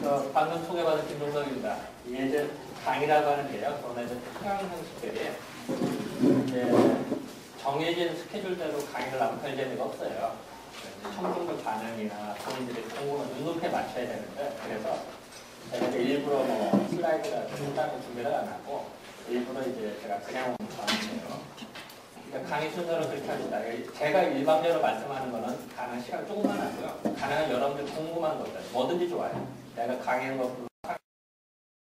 방금 소개받은 김종석입니다. 예전 강의라고 하는데요. 그러나 특강 형식들이 정해진 스케줄대로 강의를 하면 별 재미가 없어요. 청중들 반응이나 본인들의 공부는 눈높이에 맞춰야 되는데, 그래서 제가 일부러 슬라이드라든지 다른 준비를 안 하고 일부러 제가 그냥 하는데요. 그러니까 강의 순서는 그렇게 합니다. 제가 일방적으로 말씀하는 거는 가능한 시간 조금만 하고요. 가능한 여러분들 궁금한 것들 뭐든지 좋아요. 내가 강의한 거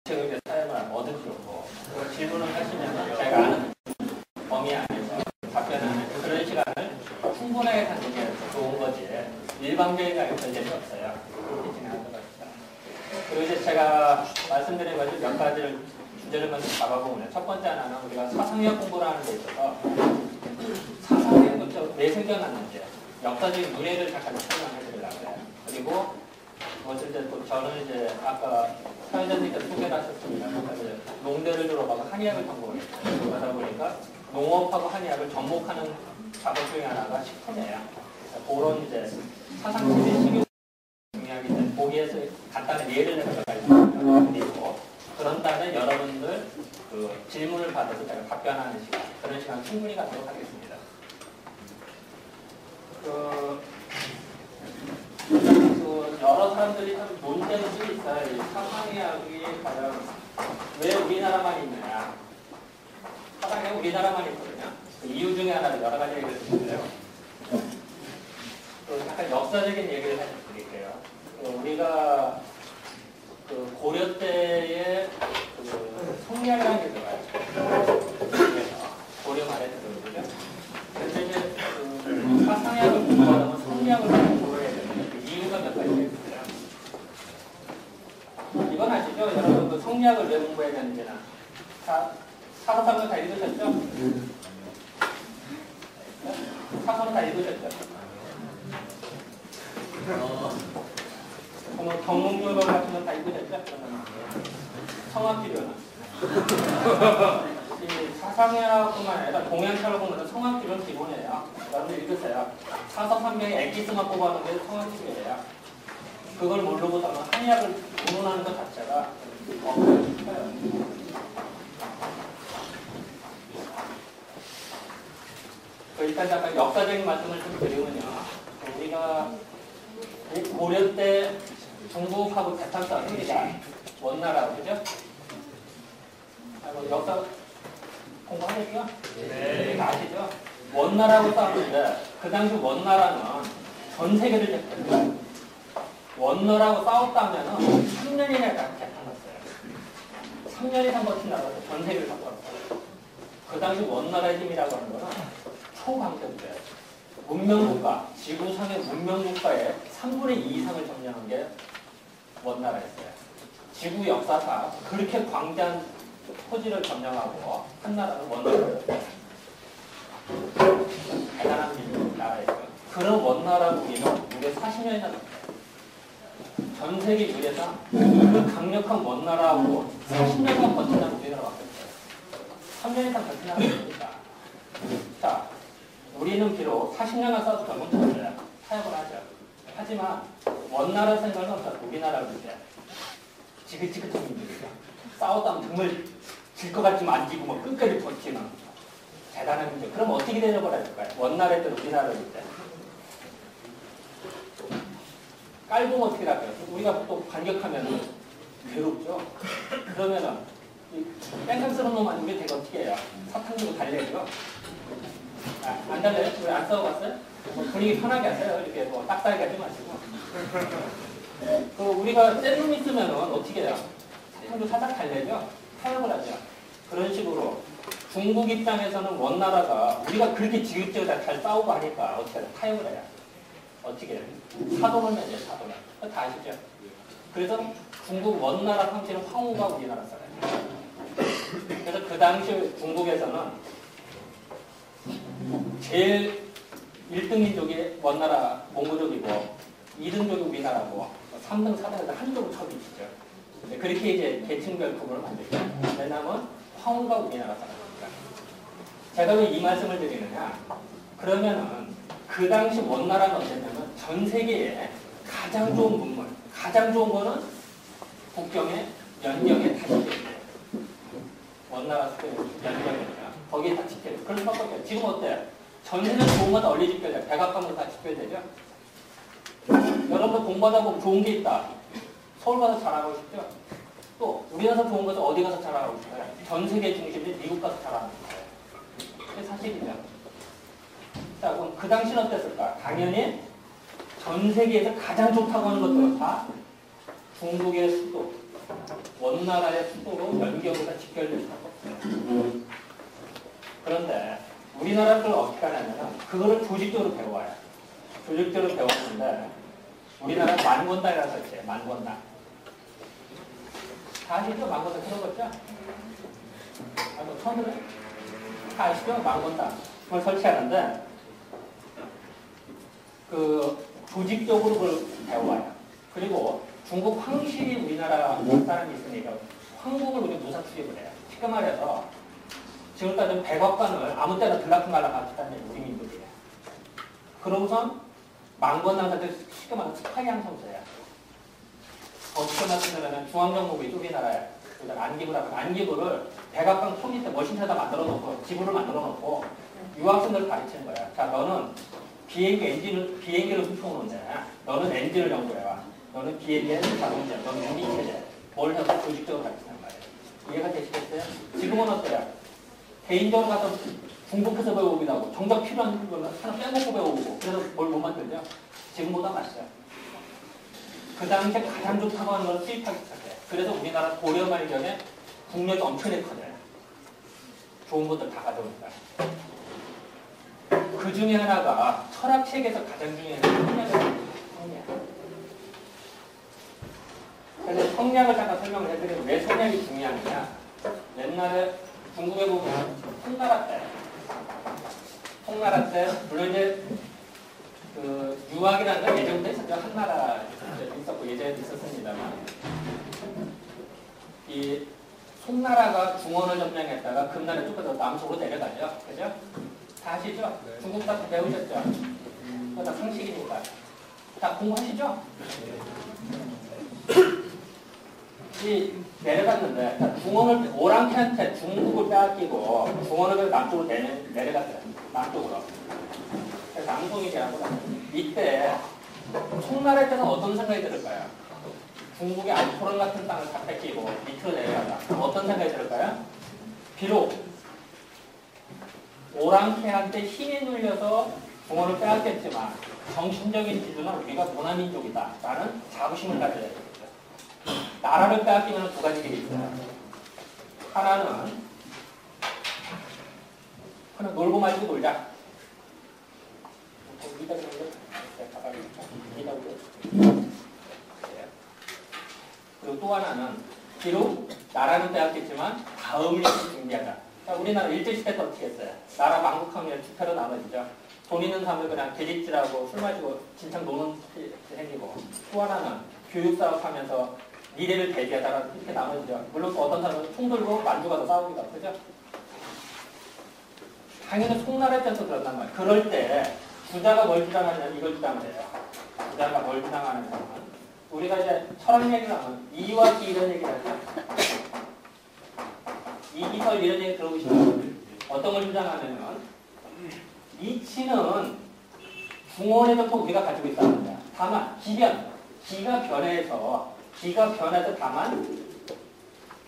책을 사용을 하면 뭐든지 좋고, 질문을 하시면 제가 아는 범위 안에서 답변하는 그런 시간을 충분하게 갖는 게 좋은 거지. 일방적인 강의 별 재미없어요. 그렇게 진행하도록 합시다. 그리고 제가 말씀드린 것을 몇 가지를 주제를 먼저 잡아보면, 첫 번째 하나는 우리가 사상력 공부를 하는 데 있어서 사상이 왜 생겨났는지 역사적인 문해를 잠깐 설명해 드리려고 해요. 그리고 저는 아까 사회자님께서 소개를 하셨습니다. 농대를 졸업하고 한의학을 전공했어요. 그러다 보니까 농업하고 한의학을 접목하는 작업 중에 하나가 식품이에요. 그런 사상치의 식용 중요하기 거기에서 간단한 예를 내서 드리고, 그런 다음에 여러분들 질문을 받아서 제가 답변하는 시간, 그런 시간 충분히 갖도록 하겠습니다. 여러 사람들이 참 논쟁이 있어요. 사상의학이 과연 왜 우리나라만 있느냐. 사상의학이 우리나라만 있거든요. 그 이유 중에 하나를 여러 가지 얘기를 드리는데요. 약간 역사적인 얘기를 해드릴게요. 우리가 고려 때의 성리학이라는 게 들어가요. 고려 말에 들어오죠. 그런데 사상의학을 공부하려면 성리학을 공부해야 되는데 이유가 몇 가지가 있어요. 이건 아시죠? 여러분 성리학을 왜 공부해야 되는지는 사서상을 다 읽으셨죠? 사서는 다 읽으셨죠? 경문교로 같은 건 다 읽으셨죠? 성학기료는 사상의학뿐만 아니라 동양철을 보면 성학기료는 기본이에요. 여러분들 읽으세요. 사서삼경의 엑기스만 뽑아놓은 게 성학기료예요. 그걸 모르고서는 한의학을 공론하는 것 자체가 어려워요. 일단 잠깐 역사적인 말씀을 좀 드리면요. 우리가 고려 때 중국하고 대판 싸움입니다. 원나라, 그죠? 역사 공부하셨죠? 네. 아시죠? 원나라하고 싸웠는데, 그 당시 원나라는 전 세계를 제패했어요. 원나라하고 싸웠다면 3년이나 개판났어요. 3년 이상 버틴 나라에서 전 세계를 바꿨어요. 그 당시 원나라의 힘이라고 하는 거는 초강대국이에요. 문명국가, 지구상의 문명국가의 3분의 2 이상을 점령한 게 원나라였어요. 지구 역사상 그렇게 광대한 토지를 점령하고 한 나라는 원나라였어요. 대단한 나라였어요. 그런 원나라 무기는 무려 40년이나 넘었어요. 전 세계 유례상 그 강력한 원나라하고 40년간 버틴다는 우리나라 바뀌었어요. 3년 이상 버틴다는 겁니다. 자, 우리는 비록 40년간 싸워도 결국 졌어요. 타협을 하죠. 하지만 원나라 생각은 없다. 우리나라를 이제 지긋지긋한 민족이죠. 싸웠다면 정말 질 것 같지만 안 지고 뭐 끝까지 버티는 대단한 민족. 그럼 어떻게 되려버릴까요? 원나라에 때 우리나라를 이제 깔보면 어떻게 할까요? 우리가 또 반격하면 괴롭죠. 그러면은 땡깡스러운 놈 아니면 되게 어떻게 해요? 사탕 주고 달래죠. 안 달래요? 우리 안 싸워봤어요? 분위기 편하게 하세요. 이렇게 딱딱하게 하지 마시고. 우리가 센 놈 있으면은 어떻게 해요? 사탕도 살짝 달래죠? 타협을 하죠. 그런 식으로 중국 입장에서는 원나라가 우리가 그렇게 지긋지긋하게 잘 싸우고 하니까 어떻게 해요? 타협을 해요. 어떻게 해요? 사돈을 맺어요, 사돈을. 다 아시죠? 그래서 중국 원나라 황제는 황후가 우리나라 사람이에요. 그래서 그 당시 중국에서는 제일 1등 민족이 원나라 몽고족이고 2등족이 우리나라고 3등, 4등에서 한쪽으로 쳐비치죠. 그렇게 이제 계층별 구분을 만들죠. 왜냐하면 황후가 우리나라 사람입니다. 제가 왜 이 말씀을 드리느냐? 그러면은 그 당시 원나라는 어땠냐면 전 세계에 가장 좋은 문물, 가장 좋은 거는 국경에 연경에 다 지켜요. 원나라 연경이니까 거기에 다 지켜요. 그런 섞어요. 지금 어때요? 전 세계 좋은 거다 얼리 지켜야 돼요. 백악관으로 다 지켜야 되죠. 여러분들 공부하다 보면 좋은 게 있다. 서울 가서 자랑하고 싶죠? 또 우리나라 좋은 것은 어디 가서 자랑하고 싶어요? 전 세계 중심인 미국 가서 자랑하고 싶어요. 그게 사실이죠. 자, 그럼 그 당시는 어땠을까? 당연히 전 세계에서 가장 좋다고 하는 것들은 다 중국의 수도, 원나라의 수도로 연경으로 직결되어 있었고, 그런데 우리나라를 어떻게 하냐면 그거를 조직적으로 배워요. 조직적으로 배웠는데 우리나라 만권당이라고 했어요. 만권당. 다 아시죠? 만권당 들어봤죠? 처음 들어요? 다 아시죠? 만권당. 그걸 설치하는데 그 조직적으로 그걸 배워요. 그리고 중국 황실이 우리나라 사람이 있으니까 황국을 우리 무사 투입을 해요. 쉽게 말해서 지금까지 백악관을 아무 때나 들락날락 하겠다는 우리 민족이에요. 그러고선 만권당사들 쉽게 말해서 스파이한 성서예요. 어떻게 말씀드리면 중앙정부가 우리나라에 안기부라고 안기부를 백악관 속 밑에 머신에다 만들어 놓고 지부를 만들어 놓고 유학생들 가르치는 거야. 자, 너는 비행기를 훔쳐오는데 너는 엔진을 연구해와. 너는 비행기의 자동차, 너는 유리체제. 뭘 해서 조직적으로 가르치는 말이에요. 이해가 되시겠어요? 지금은 어때요? 개인적으로 가서 중국에서 배우기도 하고 정작 필요한 거는 하나 빼먹고 배우고 그래서 뭘 못 만들죠? 지금보다 맞죠. 그 당시에 가장 좋다고 하는 걸 수입하기 시작해요. 그래서 우리나라 고려 말경에 국력이 엄청나게 커져요. 좋은 것들 다 가져오니까. 그 중에 하나가 철학책에서 가장 중요한 성략이에요. 그래서 성략을 잠깐 설명을 해드리면 왜 성략이 중요하냐. 옛날에 중국에 보면 송나라 때 물론 이제 그 유학이라는 건 예전부터 있었죠. 한나라 있었고 예전에도 있었습니다만 이 송나라가 중원을 점령했다가 금나라 쭉 더 남쪽으로 내려가죠. 그죠? 다 아시죠? 네. 중국 다 배우셨죠? 그거 다 상식이니까. 다 공부하시죠? 이 내려갔는데 중원을 오랑캐한테 중국을 빼앗기고 중원을 남쪽으로 내려갔어요. 남쪽으로. 그래서 남송이라고 이때 송나라에 대해서 어떤 생각이 들을까요? 중국의 알토론 같은 땅을 다 뺏기고 밑으로 내려가다. 그럼 어떤 생각이 들을까요? 비록 오랑캐한테 힘이 눌려서 중원을 빼앗겼지만 정신적인 기준은 우리가 문화민족이다 라는 자부심을 가져야 되겠죠. 나라를 빼앗기면 두 가지 길이 있어요. 하나는 그냥 놀고 말고 놀자. 그리고 또 하나는 비록 나라는 빼앗겼지만 다음을 준비하자. 우리나라 일제시대 때 어떻게 했어요? 나라 망국하면 주패로 나눠지죠. 돈 있는 사람들 그냥 계집질하고 술 마시고 진창 노는 일이 생기고, 또 하나는 교육사업 하면서 미래를 대비하다가 이렇게 나눠지죠. 물론 또 어떤 사람은 총 들고 만주가서 싸우기도 하고, 그죠? 당연히 송나라에 대해서 그런단 말이에요. 그럴 때 부자가 뭘 주장하냐면 이걸 주장을 해요. 부자가 뭘 주장하냐면 우리가 이제 철학 얘기를 하면 이와 기 이런 얘기를 하죠. 이기설 이런 얘기 들어보시면 어떤 걸 주장하냐면 이치는 중원에서부터 우리가 가지고 있다는 거야. 다만 기가 변해서 다만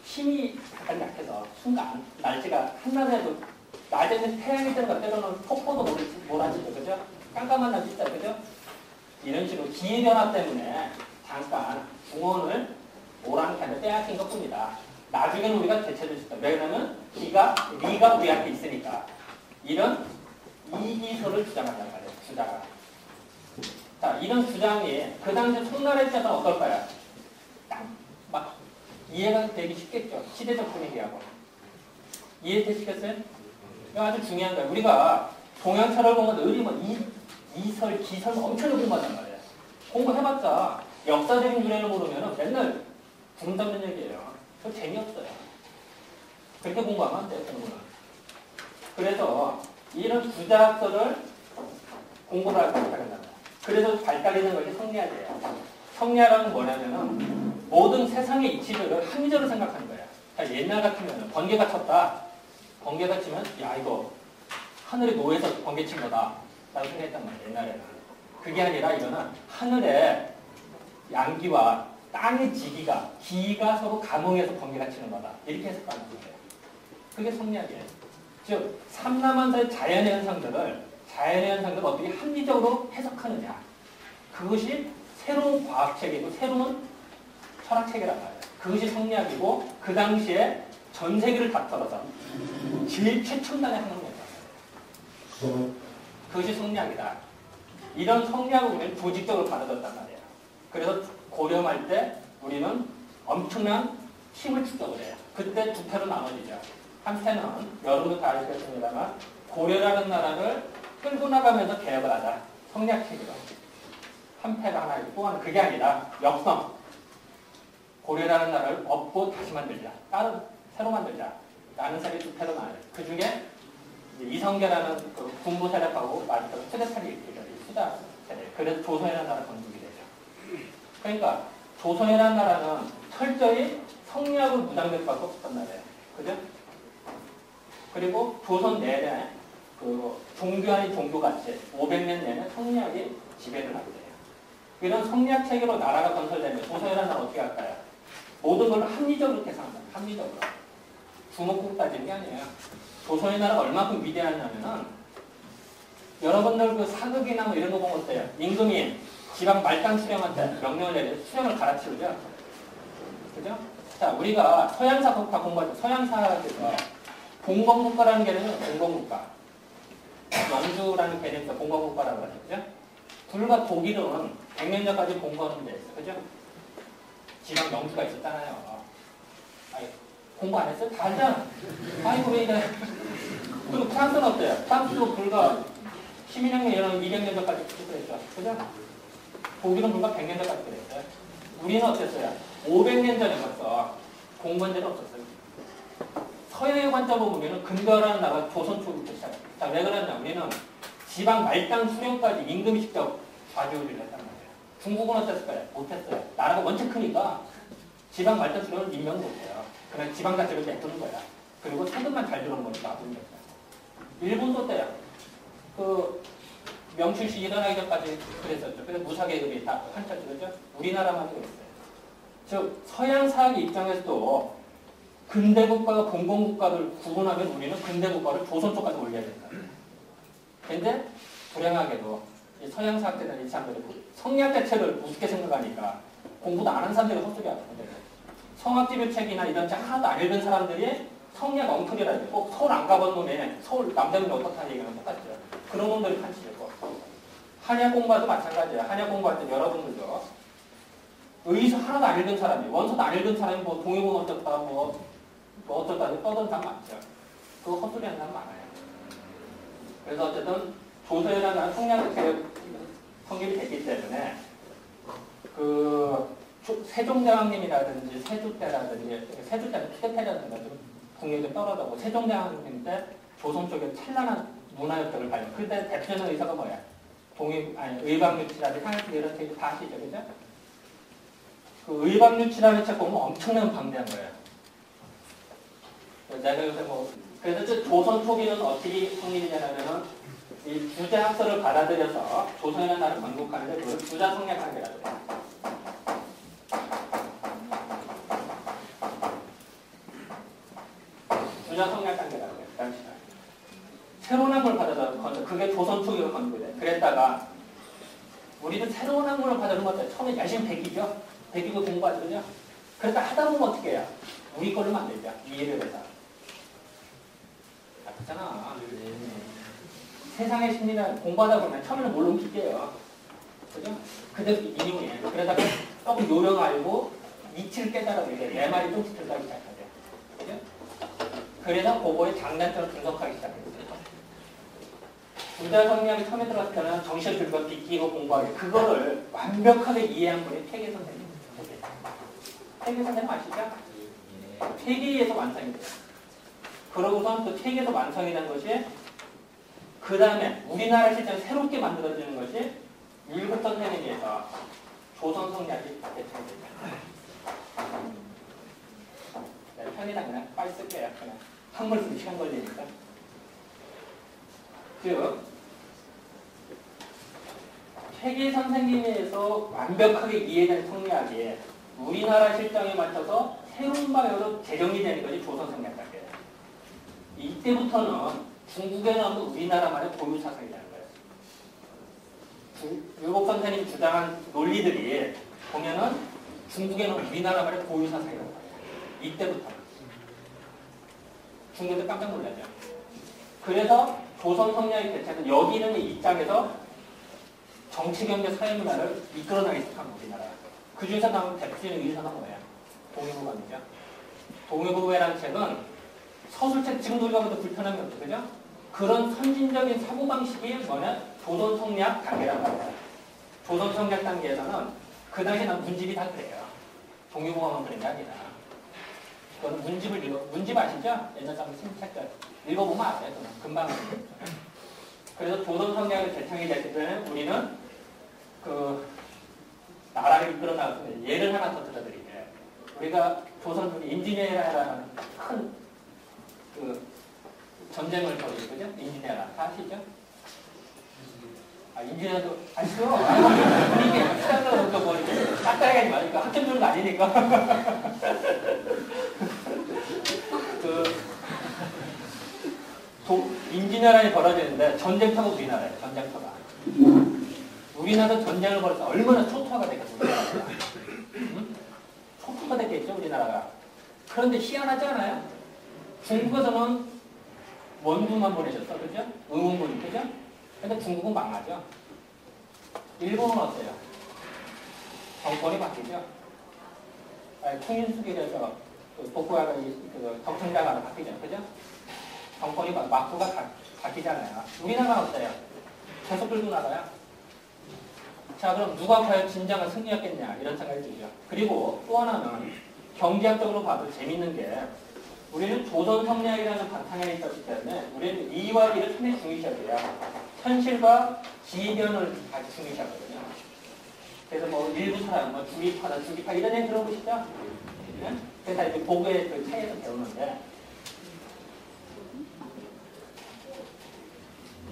힘이 약간 약해서 순간 날씨가 한낮에도 낮에는 태양이 뜨는 것 때로는 폭포도 몰아치죠. 그죠? 깜깜한 날씨 있어요. 그죠? 이런 식으로 기회변화 때문에 잠깐 중원을 오랑캐한테 빼앗긴 것 뿐이다. 나중에는 우리가 대체될 수 있다. 왜냐면 리가 우리 앞에 있으니까. 이런 이기설을 주장한단 말이에요. 주자가. 자, 이런 주장이 그 당시 송나라 입장에서는 어떨까요? 딱 막 이해가 되기 쉽겠죠. 시대적 분위기하고. 이해되시겠어요? 이거 아주 중요한 거예요. 우리가 동양철을 보면 의리면 이설, 기설 엄청 공부하단 말이에요. 공부해봤자 역사적인 유래를 모르면 맨날 구름 잡는 얘기예요. 그 재미없어요. 그렇게 공부하면 안 돼요, 공부는. 그래서 이런 주자학설을 공부를 하고 발달한다. 그래서 발달되는 것이 성리학이에요. 성리학은 뭐냐면은 모든 세상의 이치들을 합리적으로 생각하는 거야. 자, 옛날 같으면 번개가 쳤다. 번개가 치면 야 이거 하늘의 노에서 번개 친 거다 라고 생각했단 말이야. 옛날에는. 그게 아니라 이거는 하늘의 양기와 땅의 기가 서로 감응해서 번개가 치는 거다. 이렇게 해석하는 거예요. 그게 성리학이에요. 즉 삼라만사의 자연의 현상들을 어떻게 합리적으로 해석하느냐. 그것이 새로운 과학체계이고 새로운 철학체계란 말이에요. 그것이 성리학이고 그 당시에 전 세계를 다틀어서 제일 최첨단의 학문이었단 말이에요. 그것이 성리학이다. 이런 성리학을 우리는 조직적으로 받아들였단 말이에요. 그래서 고려할 때 우리는 엄청난 힘을 축적을 해요. 그때 두 패로 나눠지죠. 한패는 여러분도 다 아시겠습니다만 고려라는 나라를 끌고 나가면서 개혁을 하자. 성리학체계로. 한패가 하나 있고 또 하나는 그게 아니라 역성. 고려라는 나라를 없고 다시 만들자. 다른 새로 만들자. 라는 세력이 두 패로 나눠요. 그 중에 이성계라는 그 군부 세력하고 맞서 수대살이 있죠. 수다 세력. 그래서 조선이라는 나라가 건국이 되죠. 그러니까 조선이라는 나라는 철저히 성리학으로 무장될 수밖에 없었단 말이에요. 그죠? 그리고 조선 내내 그 종교 아닌 종교같이 500년 내내 성리학이 지배를 하게 돼요. 이런 성리학 체계로 나라가 건설되면 조선이라는 나라 어떻게 할까요? 모든 걸 합리적으로 계산한다. 합리적으로. 주먹국 따지는 게 아니에요. 조선의 나라가 얼마큼 위대하냐면은 여러분들 그 사극이나 뭐 이런 거 보면 어때요? 임금이 지방 말단 수령한테 명령을 내려 수령을 갈아치우죠. 그죠? 자, 우리가 서양사 국가 공부할 때 서양사에서 봉건국가라는 개념은 봉건국가. 영주라는 개념에서 봉건국가라고 하죠. 그죠? 불과 독일은 100년 전까지 봉건은 돼 있어. 그죠? 지방 영주가 있었잖아요. 아니, 공부 안 했어요? 다 알잖아. 아이고, 왜 이래. 그리고 프랑스는 어때요? 프랑스도 불과 시민혁명 이런 200년 전까지 그랬죠. 그죠? 독일은 불과 100년 전까지 그랬어요. 우리는 어땠어요? 500년 전에 벌써 공무원제는 없었어요. 서양의 관점으로 보면 근거라는 나라가 조선 초기부터 시작해요. 자, 왜 그랬냐? 우리는 지방 말단 수령까지 임금이 직접 좌지우지를 했단 말이에요. 중국은 어땠을까요? 못했어요. 나라가 원체 크니까 지방 말단 수령을 임명 못해요. 그냥 지방 자체를 내두는 거야. 그리고 세금만 잘 들어오는 거니까 놔두는 거야. 일본도 어때요? 그 명칠시 일어나기 전까지 그랬었죠. 그래서 무사계급이 다 한참 그랬죠. 우리나라만 그랬어요. 즉 서양 사학의 입장에서도 근대국가와 봉건국가를 구분하면 우리는 근대국가를 조선 쪽까지 올려야 된다. 근데 불행하게도 이 서양 사학자들은 이 사람들이 성리학 자체를 우습게 생각하니까 공부도 안 한 사람들이 헛소리 하는 거예요. 성학지별책이나 이런 책 하나도 안 읽은 사람들이 성리학 엉터리라고 꼭 서울 안 가본 놈에 서울 남대문이 어떻다는 얘기는 똑같죠. 그런 놈들이 판치고 한약 공부도 마찬가지예요. 한약 공부할 때 여러분들도 의서 하나도 안 읽은 사람이 원서도 안 읽은 사람이 뭐 동의본 어쩌다 뭐 어쩌다 떠드는 사람 많죠. 그거 헛소리 하는 사람 많아요. 그래서 어쨌든 조선이라는 성리학 성립이 됐기 때문에 그 세종대왕님이라든지 세조때라든지 세조때는 투대태라든가 좀 국력이 좀 떨어졌고 세종대왕님 때 조선 쪽에 찬란한 문화혁혁을 발휘. 그때 대표적인 의사가 뭐야? 의방유치라든지 향일수 이런 책이 다 아시죠, 그죠? 그 의방유치라는 책 보면 엄청나게 방대한 거예요. 내가 요새 뭐 그래서 조선 초기는 어떻게 성립이 되냐면은 이 주자학설을 받아들여서 조선이라는 나라를 건국하는데 그걸 주자성략관계라고 해요. 주자성략관계라고 해요. 당시에. 새로운 학문을 받아들여서 그게 조선 초기가 건국이 돼. 그랬다가 우리는 새로운 학문을 받아들이는 것 같아요. 처음에 열심히 배기죠. 배기고 공부하거든요. 그러다 하다 보면 어떻게 해요? 우리 걸로 만들자. 이해를 해서. 그렇잖아. 세상의 심리는 공부하다 보면 처음에는 몰라 깊게요. 그죠? 그대로 인용해. 그러다가 조금 요령 알고 이치를 깨달아 보게 내 말이 좀 들어가기 시작하죠. 그죠? 그래서 그거의 장단점을 분석하기 시작했어요. 부자성리학이 처음에 들어갔을 때는 정신을 들고 비끼고 공부하기 그거를 완벽하게 이해한 분이 퇴계 선생님. 퇴계 선생님 아시죠? 퇴계에서 완성이 돼요. 그러고선 그 책에서 완성이 된 것이 그 다음에 우리나라 실제로 새롭게 만들어지는 것이 일국 선생님에서 조선 성리학이 대체됩니다. 편이다 그냥 빨리 쓸게요. 그냥 한글 쓰면 시간 걸리니까. 즉 회계 선생님에서 완벽하게 이해된 성리학이 우리나라 실정에 맞춰서 새로운 방향으로 재정리되는 것이 조선 성리학이에요. 이때부터는 중국에는 없는 우리나라만의 고유 사상이라는 거예요. 유복 선생님이 주장한 논리들이 보면은 중국에는 우리나라만의 고유 사상이라는 거예요. 이때부터. 중국에서 깜짝 놀라죠. 그래서 조선 성리학의 대체는 여기 있는 입장에서 정치, 경제, 사회 문화를 이끌어나가기 시작한 우리나라. 그 중에서 나온 대표적인 의사가 뭐예요? 동해부관이죠. 동해부관이라는 책은 서술책, 지금 우리가 봐도 불편함이 없죠. 그죠? 그런 선진적인 사고방식이 뭐냐? 조선 성리학 단계라고 합니다. 조선 성리학 단계에서는 그 당시에 난 문집이 다 그래요. 동해부관만 그런 게 아니라. 그거는 문집을 문집 아시죠? 옛날 사람 쓴 책들. 읽어보면 알아요. 금방 알아요. 그래서 조선 성리학을 대청이 됐을 때는 우리는 그 나라를 이끌어 나가서 예를 하나 더 들어드릴게요. 우리가 조선 인지네라는 큰 그 전쟁을 벌이죠, 그죠? 인지네라 다 아시죠? 아 인지네도 아시죠? 이게 시간을 좀 버리고 닦아야 하지 말니까 학점 주는 거 아니니까. 인지네란이 벌어지는데 전쟁터가 우리나라예요. 전쟁터가. 우리나라 전쟁을 벌여서 얼마나 초토화가 됐겠어요. 우리나라가. 응? 초토화가 됐겠죠. 우리나라가. 그런데 희한하지 않아요? 중국에서는 원군만 보내셨어. 그죠? 응원군. 그죠? 근데 중국은 망하죠. 일본은 어때요? 정권이 바뀌죠. 통일수기에서 도쿠가와 덕청자가 바뀌죠. 그죠? 정권이 막부가 바뀌잖아요. 우리나라는 어때요? 계속 끌고 나가요. 자, 그럼 누가 과연 진정한 승리였겠냐 이런 생각이 들죠. 그리고 또 하나는 경제학적으로 봐도 재밌는 게 우리는 조선 성리학이라는 바탕에 있었기 때문에 우리는 이와 이를 상당히 중요시해야 돼요. 현실과 지변을 같이 중요시하거든요. 그래서 뭐 일부 사람, 뭐 주기파다, 주기파 이런 얘기 들어보시죠? 네? 그래서 이제 보고의 그 차이에서 배우는데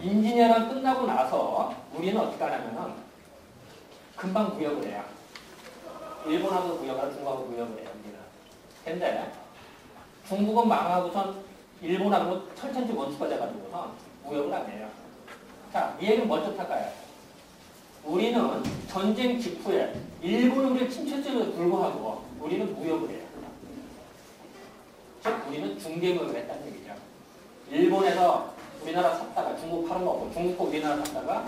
인지네랑 끝나고 나서 우리는 어떻게 하냐면은 금방 무역을 해요. 일본하고 무역을 하고 중국하고 무역을 해요. 우리는. 근데 중국은 망하고선 일본하고 철천지 원수가 돼가지고선 무역을 안 해요. 자, 이 얘기는 뭘 뜻할까요? 우리는 전쟁 직후에 일본은 우리를 침체점에도 불구하고 우리는 무역을 해요. 즉 우리는 중개무역을 했다는 얘기죠. 일본에서 우리나라 샀다가 중국 팔아먹고 중국 우리나라 샀다가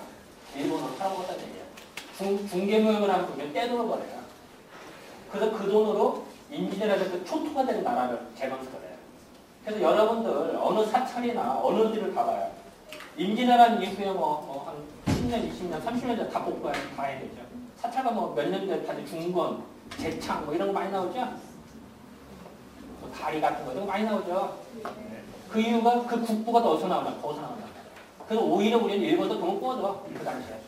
일본으로 팔아먹었다는 얘기예요. 중개무역을 하면 우리는 떼돈을 벌어요. 그래서 그 돈으로 인지네라는 그 초토화 된 나라를 재건설해요. 그래서 여러분들 어느 사찰이나 어느 데를 가봐요. 임진왜란 이후에 한 10년, 20년, 30년 전에 다 복구해야 되죠. 사찰가 뭐 몇 년 전에 다시 중건, 재창 뭐 이런 거 많이 나오죠? 뭐 다리 같은 거 이런 거 많이 나오죠? 그 이유가 그 국부가 더 어디서 나오나? 거기서 나온다. 그래서 오히려 우리는 일본에서 돈을 꿔줘. 그 당시에.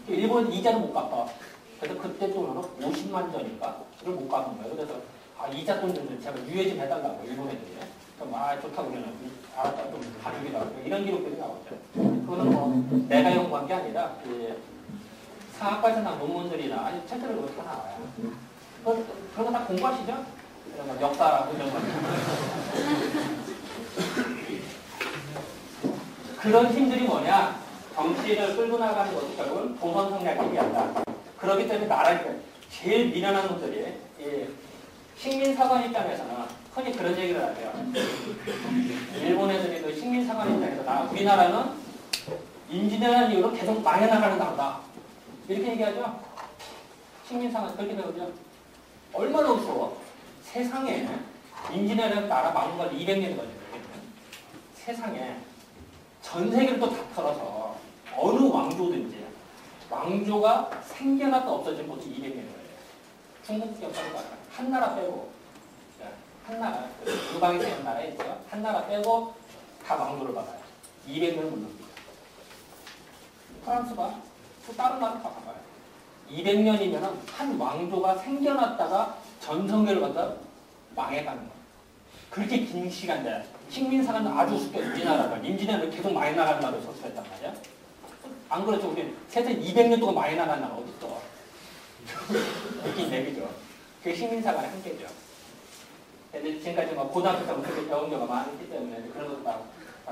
일본은 이자를 못 갚아. 그래서 그때 돈으로 50만 전인가? 를 못 갚은 거예요. 그래서 이자 돈 좀 제가 유예 좀 해달라고 일본 애들이. 그럼 좋다고 그러면 알았다 좀 가주기라고 이런 기록들이 나오죠. 그거는 뭐 내가 연구한 게 아니라 사학과에서 나온 논문들이나 아니 책들을 다 나와요. 그런 거 다 공부하시죠? 이런 거 역사라고 이런 거. 그런 힘들이 뭐냐? 정치를 끌고 나가는 것이 결국은 조선 성리학의 얘기한다. 그렇기 때문에 나라가 제일 미련한 놈들이 식민사관 입장에서는 흔히 그런 얘기를 하세요. 일본 애들이 그 식민사관 입장에서 우리나라는 임진왜란 이후로 계속 망해나가는 나라다. 이렇게 얘기하죠. 식민사관 그렇게 배우죠. 얼마나 무서워. 세상에 임진왜란 나라 망한 걸 200년이 걸려요. 세상에 전 세계를 또 다 털어서 어느 왕조든지 왕조가 생겨났다 없어진 곳이 200년이 걸려요. 중국 역사도 봐요. 한 나라 빼고 한 나라, 유방이 되는 나라에 있어요. 한 나라 빼고 다 왕조를 받아요. 200년을 못 넘깁니다. 프랑스 봐. 또 다른 나라 다 봐봐요. 200년이면 한 왕조가 생겨났다가 전성기를 갖다 망해가는 거예요. 그렇게 긴 시간 돼. 식민사는 아주 숙여 우리나라가 임진왜란을 계속 많이 나가는 나라로 서술했단 말이야. 안 그렇죠? 우리 세상 200년 동안 많이 나간 나라 어딨어? 느낀 얘기죠. 그게 식민사관의 한계죠. 근데 지금까지 뭐 고등학교 때부터 그렇게 배운 경우가 많기 때문에 그런 것도 다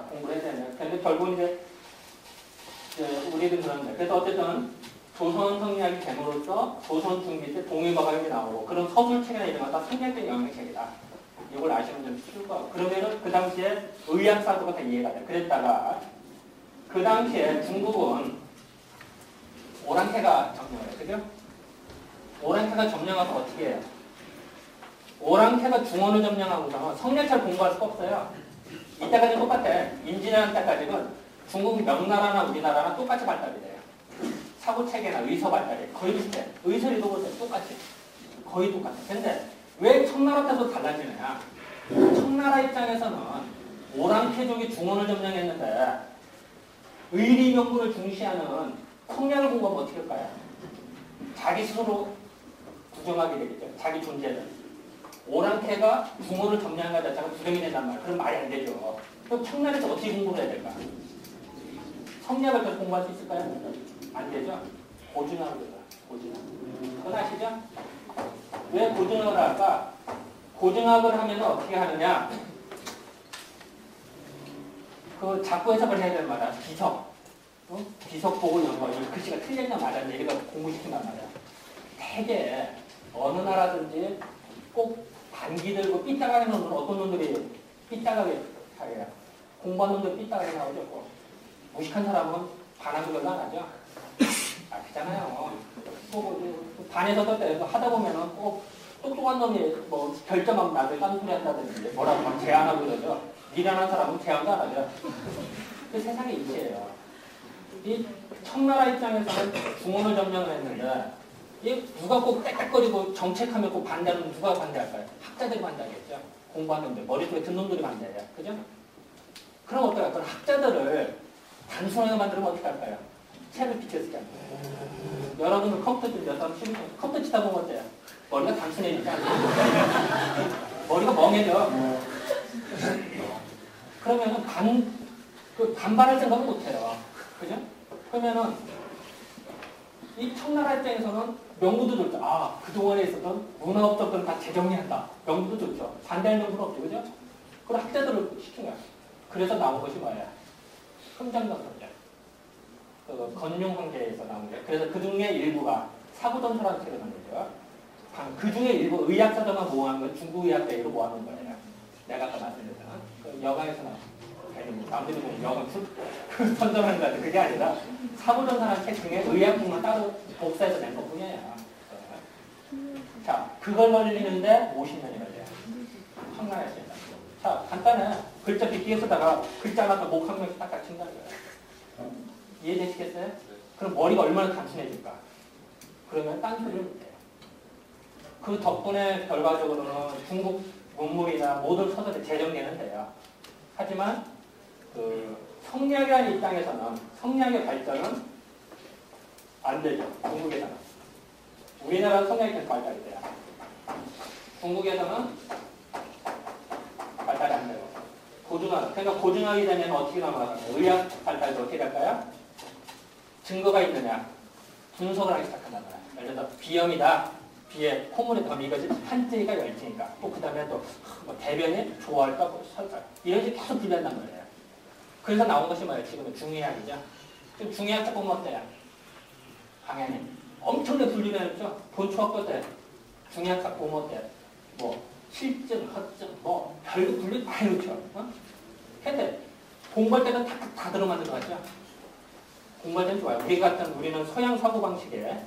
공부를 해야 되는데, 근데 결국은 이제 우리는 그런데, 그래서 어쨌든 조선 성리학이 됨으로써 조선 중기 때 동의과학이 나오고 그런 서술책이나 이런 건 다 성리학적 영향책이다. 이걸 아시면 좀 쉬울 거고. 그러면은 그 당시에 의학사도가 다 이해가 돼. 그랬다가 그 당시에 중국은 오랑캐가 점령을 해요. 그죠? 오랑캐가 점령하면 어떻게 해요? 오랑캐가 중원을 점령하고서는 성리학을 공부할 수가 없어요. 이때까지는 똑같아. 임진왜란 때까지는 중국 명나라나 우리나라랑 똑같이 발달이 돼요. 사고체계나 의서 발달이 거의 비슷해. 의설이도 보세요. 똑같이. 거의 똑같아. 근데 왜 청나라 때도 달라지느냐? 청나라 입장에서는 오랑캐족이 중원을 점령했는데 의리명분을 중시하는 성리학을 공부하면 어떻게 할까요? 자기 스스로 부정하게 되겠죠. 자기 존재를. 오랑캐가 중원을 점령한 것 자체가 부정이 된단 말이에요. 그럼 말이 안 되죠. 그럼 청나라에서 어떻게 공부를 해야 될까? 성리학을 계속 공부할 수 있을까요? 안 되죠. 고준학을 해요. 고준학. 그건 아시죠? 왜 고준학을 할까? 고준학을 하면 어떻게 하느냐? 그 자꾸 해석을 해야 되는 말이야. 비석. 비석 보고 이런 거. 이 글씨가 틀렸냐 맞았냐 이거 공부시킨단 말이야. 되게 어느 나라든지 꼭 반기 들고 삐딱하게 놓는 어떤 놈들이 삐딱하게 하게요. 공부한 놈들 삐딱하게 나오죠. 꼭. 무식한 사람은 반항도 별로 안 하죠. 아시잖아요. 반에서도 하다 보면은 꼭 똑똑한 놈이 뭐 결점하면 나중에 딴 소리 한다든지 뭐라고 막 제안하고 그러죠. 미련한 사람은 제안도 안 하죠. 그 세상의 이치예요. 이 청나라 입장에서는 중원을 점령을 했는데 이 누가 꼭 땡땡거리고 정책하면 꼭 반대하는 누가 반대할까요? 학자들이 반대하겠죠. 공부하는데 머릿속에 든 놈들이 반대해요. 그죠? 그럼 어떨까요? 그럼 학자들을 단순하게 만들면 어떻게 할까요? 책을 비켜쓰게 합니다. 여러분은 컴퓨터 들려서 컴퓨터 치다 보면 어때요? 머리가 단순해지지 않아요? 머리가 멍해져. 그러면은 반발할 생각은 못해요. 그죠? 그러면은 이 청나라 입장에서는 명분도 좋죠. 아, 그동안에 있었던 문화업적들은 다 재정리한다. 명분도 좋죠. 반대할 명분은 없죠. 그죠? 그걸 학자들을 시킨 거야. 그래서 나온 것이 뭐야? 흥정전선제. 그 건룡황제에서 나온 거예요. 그래서 그 중에 일부가 사부전서라는 책을 만들죠. 그 중에 일부 의학사전만 모아놓은 건 중국의학대회로 모아놓은 거예요. 내가 아까 말씀드렸잖아. 그 여강에서 나온 남들이 보면 여강 선전하는 거 같아. 그게 아니라 사부전서라는 책 중에 의학부만 따로 복사해서 낸 것뿐이에요. 자, 그걸 걸리는데 50년이 걸려요. 청나라에서. 자, 간단해. 글자 빗기에 쓰다가 글자 하나 목 한 명씩 딱 갇힌다는 거예요. 이해되시겠어요? 그럼 머리가 얼마나 단순해질까? 그러면 딴소리를 못해요. 그 덕분에 결과적으로는 중국 문물이나 모든 서술이 재정리는 돼요. 하지만 그 성리학이라는 입장에서는 성리학의 발전은 안 되죠. 중국에서는. 우리나라 성리학이 계속 발달이 돼요. 중국에서는 발달이 안 돼요. 고등학. 그러니까 고등학이 되면 어떻게 넘어가요? 의학 발달도 어떻게 될까요? 증거가 있느냐? 분석을 하기 시작한단 말이야. 예를 들어서 비염이다. 비에 콧물이 들어가면 이것이 한증이가 열증이니까. 또 그 다음에 또 뭐 대변이 좋아할까 뭐 설까. 이런 식으로 계속 분류한단 말이에요. 그래서 나온 것이 뭐예요? 지금은 중의학이죠. 지금 중의학 책 보면 어때요? 당연히 엄청나게 분류를 했죠. 본초학도 때 중의학 책 보면 어때요? 뭐 실증, 허증, 뭐 별거 분류 다 해놓죠. 근데 공부할 때는 다 들어만 들어가죠. 공부할 때는 좋아요. 우리는 서양 사고 방식에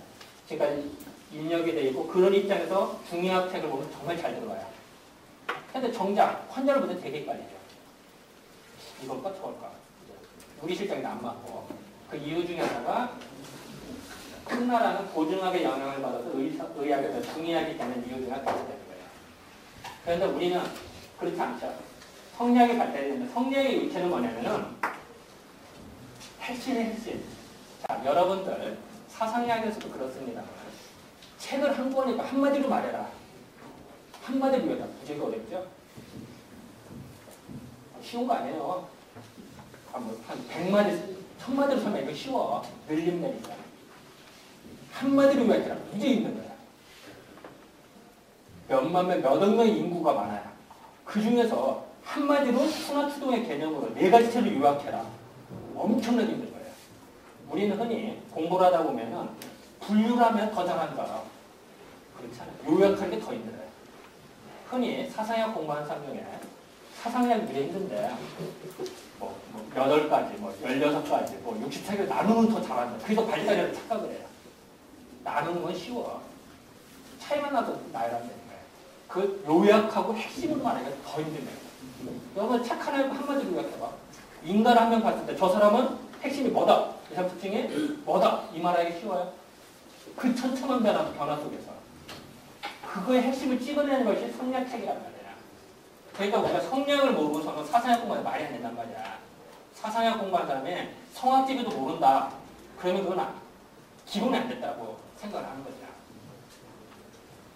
지금까지 입력이 되어 있고 그런 입장에서 중의학 책을 보면 정말 잘 들어가요. 근데 정작 환자를 보면 되게 헷갈리죠. 이걸까 저걸까. 우리 실장이 안 맞고 그 이유 중에 하나가 청나라는 고등학의 영향을 받아서 의학에서 중의학이 되는 이유 중에 하나가 되는 거예요. 그런데 우리는 그렇지 않죠. 성리학이 발달했는데 성리학의 유체는 뭐냐면은 핵심의 핵심. 자, 여러분들 사상의학에서도 그렇습니다. 책을 한 권이니까 한마디로 말해라. 한마디로 말해라. 부제가 어렵죠? 쉬운 거 아니에요. 한 100마디, 1000마디로 설명 이거 쉬워. 늘림 내니까. 한마디로 요약해라. 이게 있는 거야. 몇만 명, 몇억 명의 인구가 많아요. 그 중에서 한마디로 순화추동의 개념으로 4가지체를 요약해라. 엄청나게 힘든 거예요. 우리는 흔히 공부를 하다 보면은 분류하면 더 잘한다. 그렇잖아요. 요약하는 게 더 힘들어요. 흔히 사상학 공부하는 사람 중에 사상학이 되게 힘든데 뭐 8가지, 뭐 16가지, 뭐 60차기를 나누면 더 잘한다. 그래서 발달이라고 착각을 해요. 나누는 건 쉬워. 차이만 나도 나열하면 되는 거예요. 그 요약하고 핵심으로 말하기가 더 힘든 거예요. 여러분 착한 애 한마디로 요약해봐. 인간 한 명 봤을 때 저 사람은 핵심이 뭐다? 이 사람 특징이 뭐다? 이 말하기 쉬워요. 그 천차만 변화 속에서 그거의 핵심을 찍어내는 것이 성략책이란 말이야. 그러니까 우리가 성략을 모르고서는 사상학 공부가 말이 안 된단 말이야. 사상학 공부한 사람이 성학지비도 모른다. 그러면 그건 기본이 안 됐다고 생각을 하는 거죠.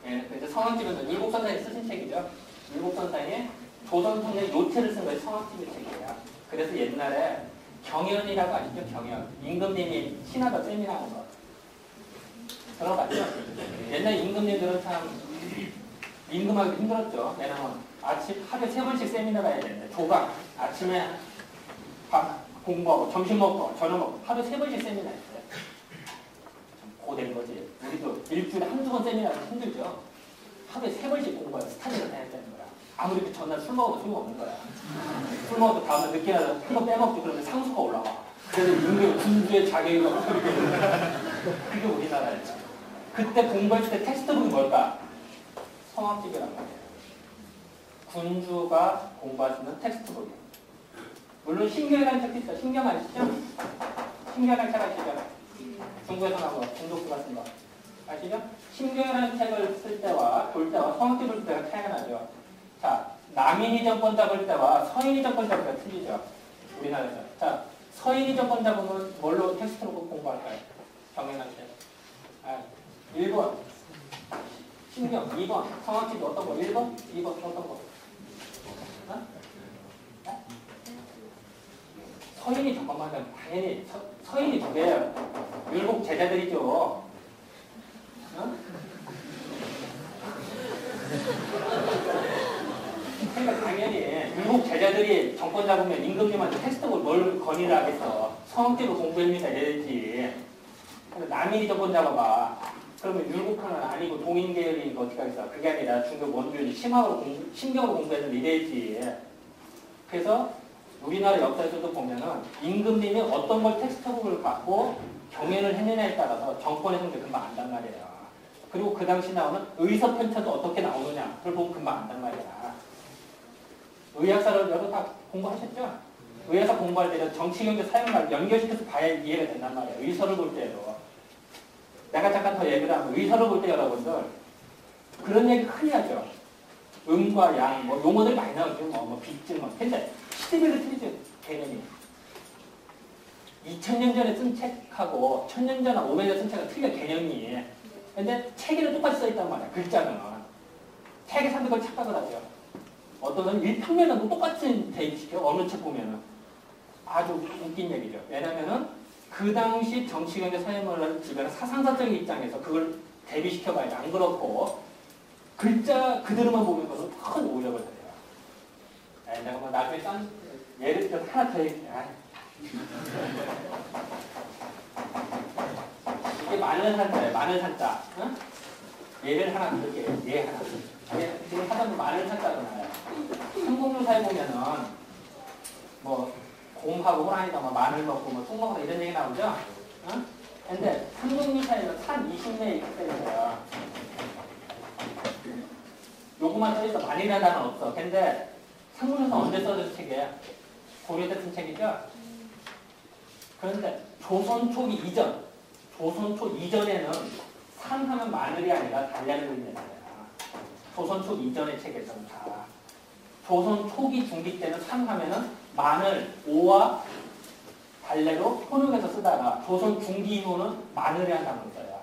예, 그래서 성학지비는 율곡선사에 쓰신 책이죠. 율곡선사에 조선통의 요체를 쓴 것이 성학지비 책이에요. 그래서 옛날에 경연이라고 아시죠? 경연. 임금님이 신하가 세미나하는 거. 들어봤죠? 옛날 임금님들은 참 임금하기 힘들었죠. 왜냐면 아침 하루에 3번씩 세미나 가야 되는데 조각 아침에 밥 공부하고 점심 먹고 저녁 먹고 하루에 3번씩 세미나 했어요. 참 고된 거지. 우리도 일주일에 한두 번 세미나 하면 힘들죠. 하루에 3번씩 공부해요. 스타디를 해야 되는 거야. 아무리 그 전날 술 먹어도 소용없는 거야. 술 먹어도 다음날 늦게 나서 한번 빼먹지. 그러면 상수가 올라와. 그래서 임금 군주의 자격이 없어. 그게 우리나라였죠. 그때 공부할 때 텍스트북이 뭘까? 성학지비란 말이에요. 군주가 공부할 수 있는 텍스트북이에요. 물론 신경이라는 책도 있어요. 신경 아시죠? 신경이라는 책 아시죠? 중국에서 나온 거, 중독수가 쓴 거. 아시죠? 신경이라는 책을 쓸 때와 볼 때와 성학지 볼 때가 차이가 나죠. 자, 남인이 정권 잡을 때와 서인이 정권 잡을 때가 틀리죠. 우리나라에서. 자, 서인이 정권 잡으면 뭘로 텍스트북 공부할까요? 경연할 때. 1번 신경, 2번 성학지도 어떤 거? 1번? 2번 어떤 거? 서인이 잠깐만 하면 당연히 서인이 두 개예요. 율곡 제자들이죠. 그러니까 당연히 율곡 제자들이 정권 잡으면 임금님한테 텍스트북을 뭘 건의를 하겠어. 성학지로 공부합니다 이래야지. 남인이 정권 잡아봐. 그러면 율곡파는 아니고 동인계열이니까 어떻게 하겠어? 그게 아니라 중국 원주율이 신경으로 공부했는데 이래야지. 그래서 우리나라 역사에서도 보면은 임금님이 어떤 걸 텍스트북을 갖고 경연을 했느냐에 따라서 정권의 성격이 금방 안단 말이에요. 그리고 그 당시 나오는 의서편차도 어떻게 나오느냐 그걸 보면 금방 안단 말이야. 의학사를 여러분 다 공부하셨죠? 의학사 공부할 때는 정치, 경제, 사회를 연결시켜서 봐야 이해가 된단 말이에요. 의서를 볼 때도. 내가 잠깐 더 얘기를 하면 의서를 볼 때 여러분들 그런 얘기 흔히 하죠. 음과 양, 뭐 용어들이 많이 나오죠. 뭐 빚증, 뭐. 근데 시대별로 틀리죠. 개념이. 2000년 전에 쓴 책하고 1000년 전이나 500년 쓴 책은 틀려 개념이. 근데 책에는 똑같이 써있단 말이야. 글자는. 책에 사람들 그걸 착각을 하죠. 어떤 사람은 일평면하고 똑같이 대입시켜. 어느 책 보면은. 아주 웃긴 얘기죠. 왜냐면은 그 당시 정치, 경제, 사회문화를 주변에 사상사적인 입장에서 그걸 대비시켜봐야지. 안 그렇고 글자 그대로만 보면 그것은 큰 오력을 해요. 내가 뭐 나중에 딴 예를 들어서 하나 더 얘기해. 이게 마늘 산자예요. 마늘 산자. 응? 예를 하나 들게. 예 하나. 지금 하다 보면 마늘 산자가 나와요. 삼국유사에 보면은 뭐 곰하고 호랑이가 뭐 마늘 먹고 뭐 쑥 먹고 이런 얘기 나오죠? 어? 근데 삼국유사에는 산 20내에 있어요. 요거만 써있어. 만이라는 단어는 없어. 근데 삼국유사 언제 써진 책이에요? 고려 때 쓴 책이죠? 그런데 조선 초기 이전, 조선 초 이전에는 산 하면 마늘이 아니라 달걀을 의미하는 거야. 조선 초 이전의 책에서는 다. 조선 초기 중기 때는 산 하면은 마늘, 오와 달래로 혼용해서 쓰다가 조선 중기 이후는 마늘이라는 단어를 써요.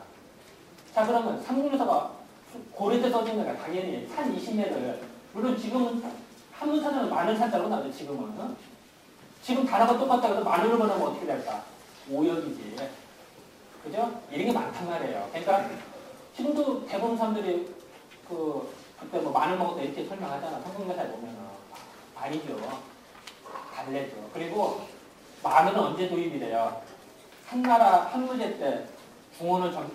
자 그러면 삼국유사가 고려 때 써진 거니까 당연히 산 20내를 물론 지금은 한문사전은 마늘 산자로 나오죠, 지금은. 어? 지금 단어가 똑같다고 해서 마늘을 번하면 어떻게 될까? 오역이지. 그죠? 이런 게 많단 말이에요. 그러니까 지금도 대부분 사람들이 그때 뭐 마늘 먹었다 이렇게 설명하잖아. 성경가사에 보면은. 아니죠. 달래죠. 그리고 마늘은 언제 도입이 돼요? 한나라 한무제 때 중원아시아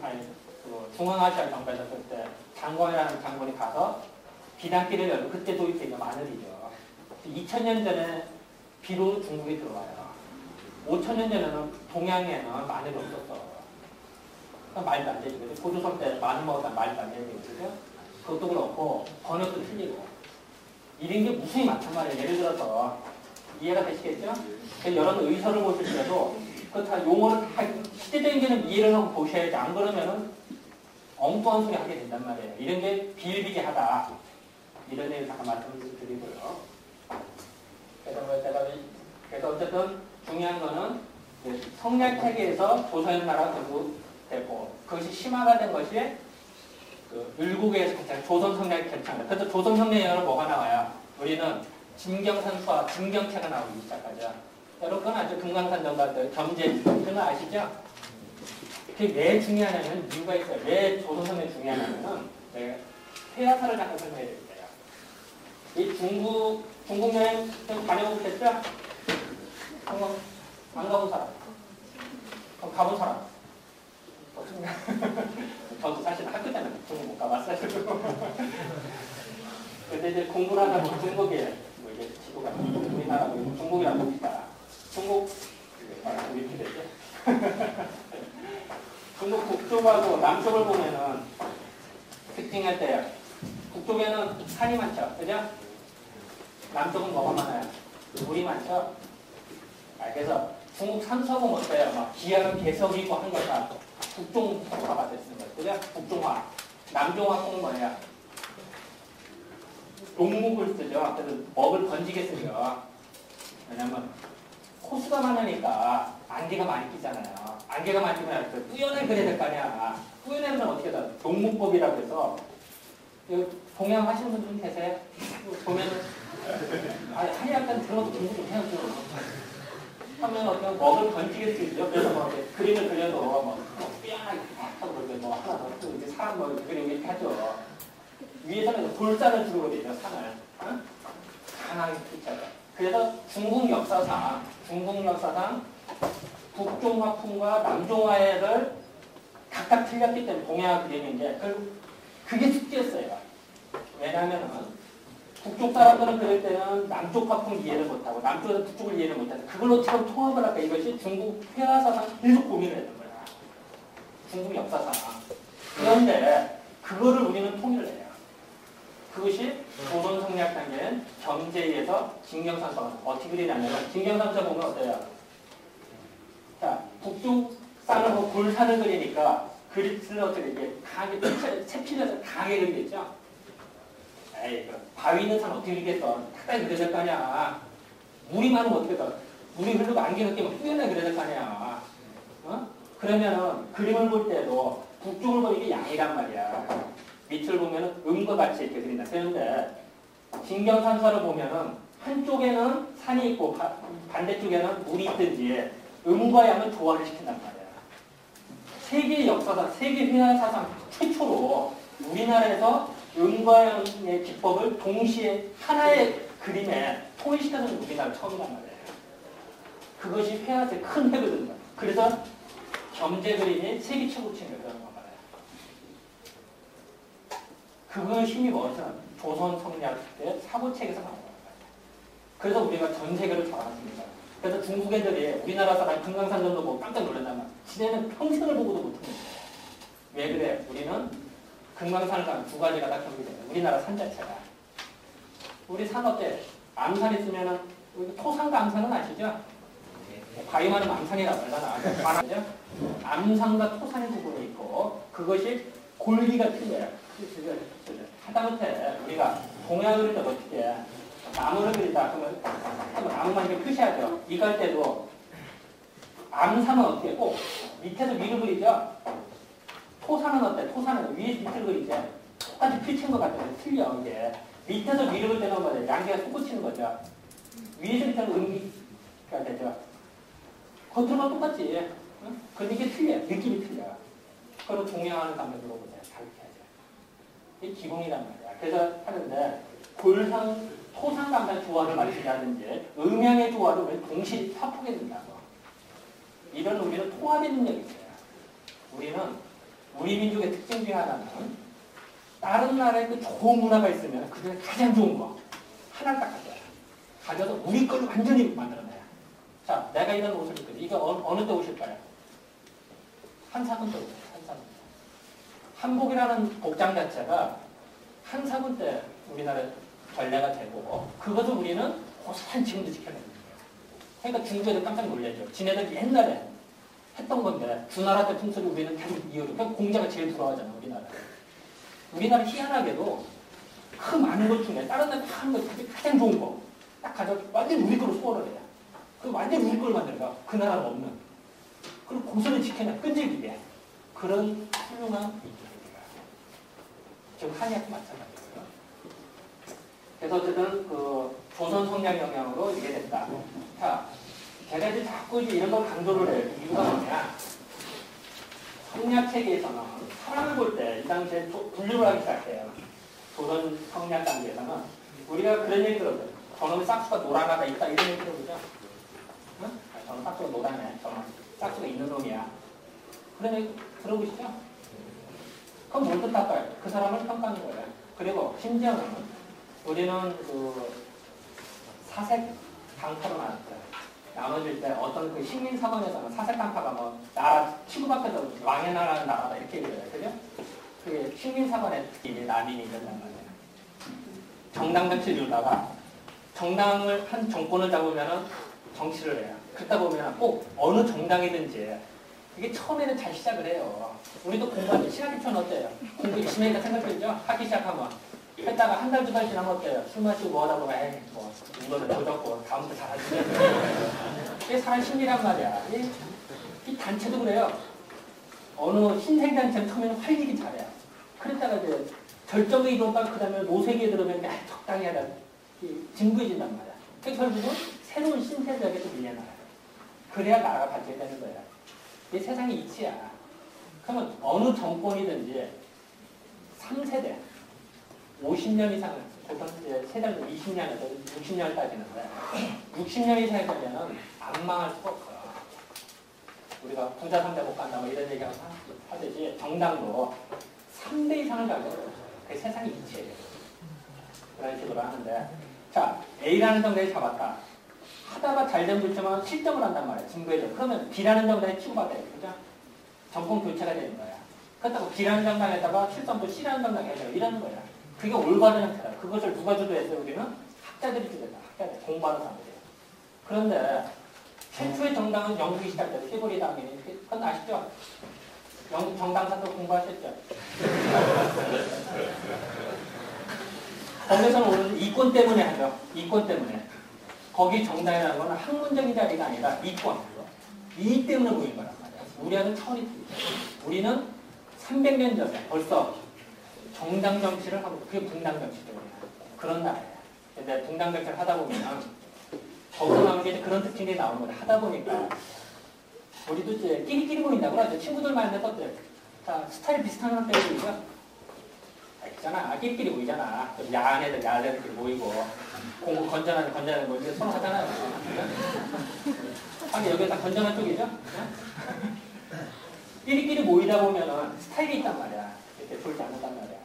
정부에서 그때 장관이라는 장군이 가서 비단길을 열고 그때 도입된 게 마늘이죠. 2000년 전에 비로 중국에 들어와요. 5000년 전에는 동양에는 마늘이 없었어. 말도 안 되죠. 고조선 때 마늘 먹었다 말도 안 되는 거죠. 그것도 그렇고 번역도 틀리고 이런 게 무수히 많단 말이에요. 예를 들어서 이해가 되시겠죠? 여러 의서를 보실 때도 그 다 용어를 다 시대적인 게는 이해를 하고 보셔야지. 안 그러면은 엉뚱한 소리 하게 된단 말이에요. 이런 게 비일비재하다. 이런 얘기를 잠깐 말씀을 드리고요. 그래서 어쨌든 중요한 거는 성략체계에서 조선나라가 건국되고 그것이 심화가 된 것이 율곡에서 조선 성략이 결정합니다. 그래서 조선 성략에는 뭐가 나와요? 우리는 진경산수와 진경체가 나오기 시작하죠. 여러분 아주 금강산 정답들 겸재 그거 아시죠? 그게 왜 중요하냐면 이유가 있어요. 왜 조선 성략이 중요하냐면은 회화사를 잠깐 설명해 드릴게요. 이 중국 여행 다녀보셨죠? 안 가본 사람? 그럼 가본 사람? 저도 사실 학교 때는 중국 못 가봤어요. 근데 이제 공부를 하다 보면 중국에 뭐 이제 지도가 우리나라 중국이라고 봅시다. 중국 이렇게 되죠. 중국 북쪽하고 남쪽을 보면은 특징할 때요. 북쪽에는 산이 많죠, 그죠? 남쪽은 뭐가 많아요? 물이 많죠. 그래서 중국 산서공 어때요? 막 기하는 개석이 있고 한 거다 북종화가 됐습니다. 그죠? 북종화. 남종화공은 뭐예요? 농목을 쓰죠. 그래서 먹을 던지게 쓰죠. 왜냐면 호수가 많으니까 안개가 많이 끼잖아요. 안개가 많이 끼면 뿌연을 그려야 될 거 아니야. 뿌연을 어떻게 다 농목법이라고 해서 동양 하시는 분 좀 계세요? 보면은 하얗게 그런 것도 공부 좀 해야죠. 하면 어떤 먹을 던지게 쓰죠. 그래서 뭐 그림을 그려도 뭐 삐약하게 하고 뭐 하나 더 이제 사람 뭐 그림 이렇게 하죠. 위에서는 돌산을 주고 되죠. 산을 강하게 피쳐요. 그래서 중국 역사상 북종화풍과 남종화를 각각 틀렸기 때문에 동양화 그리는 게 그게 숙제였어요. 왜냐하면 북쪽 사람들은 그럴 때는 남쪽 화풍 이해를 못하고 남쪽에서 북쪽을 이해를 못해서 그걸로 처음 통합을 할까. 이것이 중국 회화사상 계속 고민을 했던 거야. 중국 역사상. 그런데 그거를 우리는 통일을 해요. 그것이 조선 성리학 단계는 경제에서 진경산서가 어떻게 그리냐면 진경산서 보면 어때요? 자, 북쪽 산을 보고 골산을 그리니까 그릿을 어떻게 이렇게 강하게 채필해서 강하게 그리겠죠? 에이, 그럼 바위 있는 산 어떻게 그리겠어? 탁탁이 그려야 될 거 아니야. 물이 많으면 어떻게 돼? 물이 흐르고 안개가 끼면 뿌연하게 그려야 될 거 아니야. 그러면은 그림을 볼 때도 북쪽을 보면 이게 양이란 말이야. 밑을 보면은 음과 같이 이렇게 그린다. 그런데 진경산서를 보면은 한쪽에는 산이 있고 반대쪽에는 물이 있든지 음과 양을 조화를 시킨단 말이야. 세계 역사상, 세계 회화사상 최초로 우리나라에서 음과 양의 기법을 동시에 하나의 그림에 통일시켜서 우리나라 처음이란 말이에요. 그것이 회화사의 큰 획을 그래서 겸재 그림이 세계 최고 층이라는 거 말이에요. 그거 힘이 뭐였어요? 조선 성리학 때 사고책에서 나온 거예요. 그래서 우리가 전 세계를 좌우했습니다. 그래서 중국 애들이 우리나라 사람 금강산 정도 보고 깜짝 놀란단 말이야. 지네는 평생을 보고도 못합니다. 왜 그래? 우리는 금강산을 가면 두 가지가 다 경계돼요. 우리나라 산 자체가. 우리 산 어때? 암산 있으면은 토산과 암산은 아시죠? 바위 많으면 암산이라고 하잖아. 암산과 토산의 부분이 있고 그것이 골기가 틀려요. 하다못해 우리가 동양을 그릴 때 어떻게 나무를 그리다 그러면 나무만 이렇게 표시하죠. 이거 할 때도 암산은 어떻게 꼭 밑에서 위를 그리죠. 토산은 어때? 토산은 위에서 밑을 그리죠. 똑같이 필친 것 같아요. 틀려 이게. 밑에서 위로 볼 때는 뭐냐? 양계가 솟구치는 거죠. 위에서 밑에는 음기가 되죠. 겉으로만 똑같지. 응? 근데 이게 틀려요. 느낌이 틀려요. 그걸 동양하는 감독 들어보세요. 다르게 하죠. 이게 기본이란 말이야. 그래서 하는데 골상, 토상 감단 조화를 맞추자든지 음양의 조화를 우리는 동시에 합하게 된다고. 이런 우리는 통합의 능력이 있어요. 우리는 우리 민족의 특징 중에 하나는 다른 나라에 그 좋은 문화가 있으면 그 중에 가장 좋은 거 하나를 딱 가져요. 가져서 우리 걸로 완전히 만들어내요. 자, 내가 이런 옷을 입거든. 이거 어느 때 오실까요? 한사분 때 오세요. 한사분 때. 한복이라는 복장 자체가 한사분 때 우리나라에 전례가 되고 그것을 우리는 고스란히 지금도 지켜내는 거예요. 그러니까 중국애들 깜짝 놀라죠. 지네들 옛날에 했던 건데 주나라 때 풍습을 우리는 계속 이어도 그러니까 공자가 제일 부러워하잖아. 우리나라 희한하게도 그 많은 것 중에 다른 나라 하는 것 중에 가장 좋은 거 딱 가져 완전히 우리 거로 소화를 해요. 그 완전히 우리 걸 만들어가 그 나라는 없는 그리고 고스란히 지켜내 끈질기게 그런 훌륭한 민족입니다. 지금 한의학도 마찬가지고요. 그래서 어쨌든 그 조선 성장 영향으로 이게 됐다. 자, 제가 이제 자꾸 이런 걸 강조를 해요. 이유가 뭐냐? 성리학 체계에서는 사람을 볼 때 이 당시에 분류를 하기 시작해요. 조선 성리학 단계에서는 우리가 그런 얘기 들었어요. 저놈의 싹수가 노란하다 있다 이런 얘기 들어보죠. 응? 저놈 싹수가 노란해. 저놈 싹수가 있는 놈이야. 그런 얘기 들어보시죠? 그럼 뭘 뜻할까요? 그 사람을 평가하는 거예요. 그리고 심지어는 우리는 그 사색 강파로 나왔어요. 나눠질 때 어떤 그 식민사관에서는 사색강파가 뭐 나라 취급앞에서 왕의 나라는 나라다 이렇게 얘기해요. 그죠? 그게 식민사관의 이제 난인이 된단 말이에요. 정당 정치를 이루다가 정당을 한 정권을 잡으면은 정치를 해요. 그러다 보면 꼭 어느 정당이든지 이게 처음에는 잘 시작을 해요. 우리도 공부하는데 신학교처럼 어때요? 공부 열심히 하니까 생각들죠? 하기 시작하면 했다가 한 달, 두 달 지나면 어때요? 술 마시고 뭐 하다 보면 에이 뭐 이거는 조졌고 다음부터 잘하시면 이게 사람 심리란 말이야. 이 단체도 그래요. 어느 신생단체는 처음에는 활기기 잘해요. 그랬다가 이제 결정에 이뤘다가 그 다음에 노세기에 들어오면 적당히 하다 진부해진단 말이야. 그러니까 결국은 새로운 신세대에게 또 밀려나요. 그래야 나라가 발전되는 거야. 이게 세상의 이치야. 그러면 어느 정권이든지 3세대 50년 이상을 보통 이제 세대도 20년에서 60년을 따지는데 60년 이상이 되면은 안 망할 수가 없어요. 우리가 부자 3대 못 간다 뭐 이런 얘기하고 하듯이 정당도 3대 이상을 가져요. 그게 세상의 이치예요. 그런 식으로 하는데 자 A라는 정당이 잡았다. 하다가 잘된 불점은 실점을 한단 말이에요. 진부해져. 그러면 B라는 정당에 치고받아요. 그죠? 정권 교체가 되는 거야. 그렇다고 B라는 정당에다가 실점도 C라는 정당에 해줘요. 이러는 거야. 그게 올바른 형태다. 그것을 누가 주도했어요? 우리는 학자들이 주도했다. 학자들, 공부하는 사람들이에요. 그런데 최초의 정당은 영국이 시작돼요. 히브리 당연히. 그건 아시죠? 영국 정당 사도 공부하셨죠? 거기서는 오늘 이권 때문에 하죠. 이권 때문에. 거기 정당이라는 건 학문적인 자리가 아니라 이권. 이 때문에 모인 거란 말이야. 우리하고는 차원이 틀리죠. 우리는 300년 전에 벌써 정당 정치를 하고 그게 분당 정치죠. 그런 나라예요. 근데 분당 정치를 하다 보면 거기서 나오는 게 그런 특징이 나오는 거예요. 하다 보니까 우리도 이제 끼리끼리 보인다고 하죠. 친구들 만나서 다 스타일 비슷한 사람들이 보이죠. 있잖아. 끼리끼리 보이잖아. 야한 애들, 야한 애들끼리 모이고 공부 건전한 거 이제 서로 하잖아요. 아니 여기가 다 건전한 쪽이죠. 끼리끼리 모이다 보면은 스타일이 있단 말이야. 이렇게 졸지 않는단 말이야.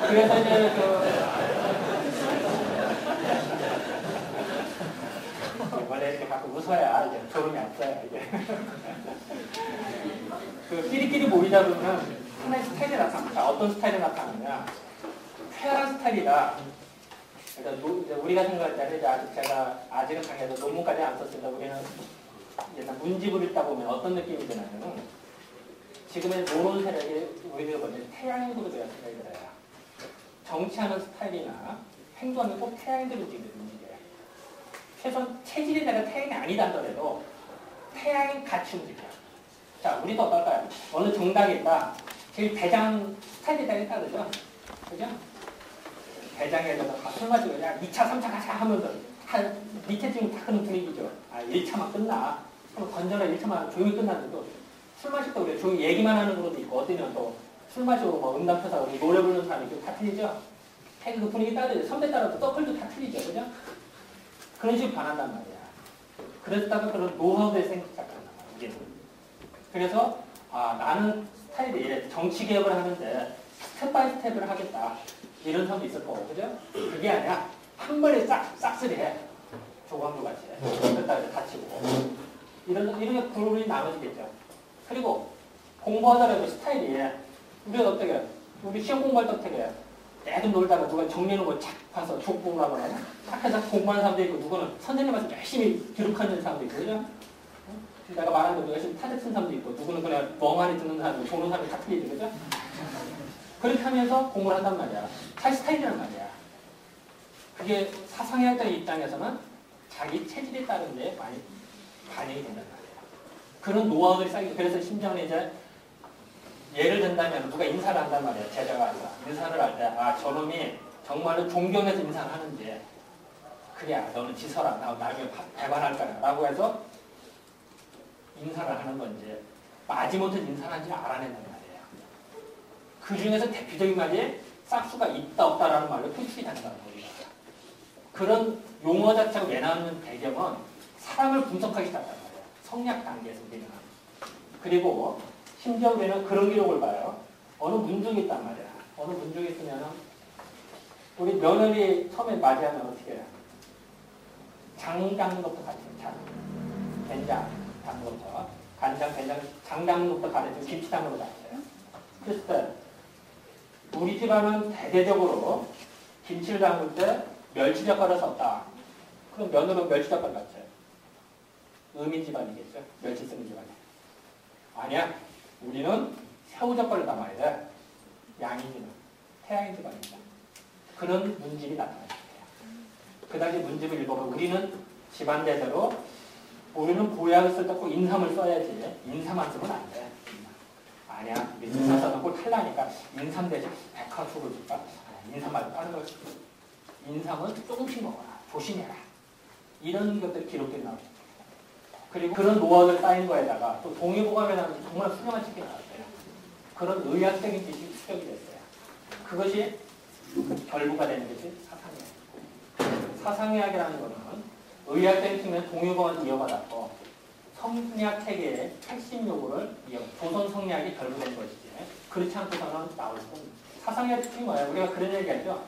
그래서 이제 원래 이렇게 가끔 웃어야 이제 졸음이 없어요. 이게. 그 끼리끼리 모이다 보면 하나의 스타일이 나타납니다. 어떤 스타일이 나타나냐? 쾌활한 스타일이다. 그러니까 우리가 생각할 때는 제가 아직은 강의해서 논문까지 안 썼습니다. 우리는 일단 문집을 읽다 보면 어떤 느낌이 드냐면은 지금의 노론 세력이 우리들 보면 태양인으로 되어 생각이 들어요. 정치하는 스타일이나 행동하는 꼭 태양인으로 움직여요. 최소한 체질이 내가 태양이 아니다 하더라도 태양이 같이 움직여요. 자, 우리도 어떨까요? 어느 정당이 있다. 제일 대장 스타일이 되게 따르죠. 그죠? 대장에다가 술 마시고 야 2차, 3차 가자 하면서 다 밑에 지금 다 그런 분위기죠. 아 1차만 끝나. 그럼 건전하 1차만 조용히 끝나는데도 술 마실 때 우리 조용히 얘기만 하는 그룹도 있고 어디는 또 술 마시고 뭐 음담터사고 노래 부르는 사람이 있고 다 틀리죠. 그 분위기 따라서 선배 따라서 서클도 다 틀리죠. 그죠? 그런 식으로 변한단 말이야. 그랬다가 그런 노하우에 생기기 시작한단 말이야. 우리는. 그래서 아 나는 스타일이 정치 개혁을 하는데 스텝 바이 스텝을 하겠다. 이런 사람도 있을 거고, 그죠? 그게 아니라 한 번에 싹쓸이 해. 조광조 같이 해. 그랬다가 다치고. 이런 게 그룹이 나눠지겠죠. 그리고 공부하더라도 스타일이 우리가 어떻게 해? 우리 시험 공부할 때 어떻게 해? 애들 놀다가 누가 정리해놓은 착 봐서 족공을 하거나 착해서 공부하는 사람도 있고 누구는 선생님한테 열심히 기록하는 사람도 있고, 그죠? 내가 말한 것도 열심히 타자 쓴 사람도 있고 누구는 그냥 멍하니 듣는 사람도 보는 사람이 다 틀리죠, 그죠? 그렇게 하면서 공부를 한단 말이야. 자기 스타일이란 말이야. 그게 사상의학자의 입장에서는 자기 체질에 따른 데 많이 반영이 된단 말이야. 그런 노하우들이 쌓이고 그래서 심지어는 이제 예를 든다면 누가 인사를 한단 말이야. 제자가 아니라 인사를 할 때 아 저놈이 정말로 존경해서 인사를 하는지 그래 너는 지서라 나 나중에 배반할 거야 라고 해서 인사를 하는 건지 마지못해 인사를 하는지 알아낸단 말이에요. 그 중에서 대표적인 말이 싹수가 있다 없다라는 말로 표출이 된다는 거예요. 그런 용어 자체가 왜 나오는 배경은 사람을 분석하기 시작한단 말이에요. 성략 단계에서 우리는. 그리고 심지어 우리는 그런 기록을 봐요. 어느 문중이 있단 말이야. 어느 문중이 있으면 우리 며느리 처음에 맞이하면 어떻게 해요? 장 담는 것부터 가르쳐요. 장. 된장 담는 것부터. 간장, 된장, 장 담는 것부터 가르치고 김치 담는 것도 가르쳐요. 그랬을 때 우리 집안은 대대적으로 김치를 담글 때 멸치젓갈을 썼다. 그럼 며느리는 멸치젓갈 같죠. 의민 집안이겠죠. 멸치 쓰는 집안이. 아니야. 우리는 새우젓갈을 담아야 돼. 양인집은. 태양인 집안입니다. 그런 문집이 나타납니다. 그 당시 문집을 읽어보면 우리는 집안대대로 우리는 보약을 쓸 때 꼭 인삼을 써야지. 인삼 안 쓰면 안 돼. 아니야. 인삼 써서 꼭 탈라니까 인삼 대신 백화수를 줄까? 인삼 말고 다른 걸 쓰고. 인삼은 조금씩 먹어라. 조심해라. 이런 것들이 기록되어 나옵니다. 그리고 그런 노하우를 쌓인 거에다가 또 동의보감이라는 정말 훌륭한 책이 나왔어요. 그런 의학적인 지식이 수적이 됐어요. 그것이 결부가 되는 것이 사상의학. 사상의학이라는 것은 의학적인 측면 동의보감을 이어받았고 성리학 체계의 핵심 요구를 조선 성리학이 결부된 것이지 그렇지 않고서는 나올 수 없는 사상의학 특징이 뭐예요? 우리가 그런 얘기하죠.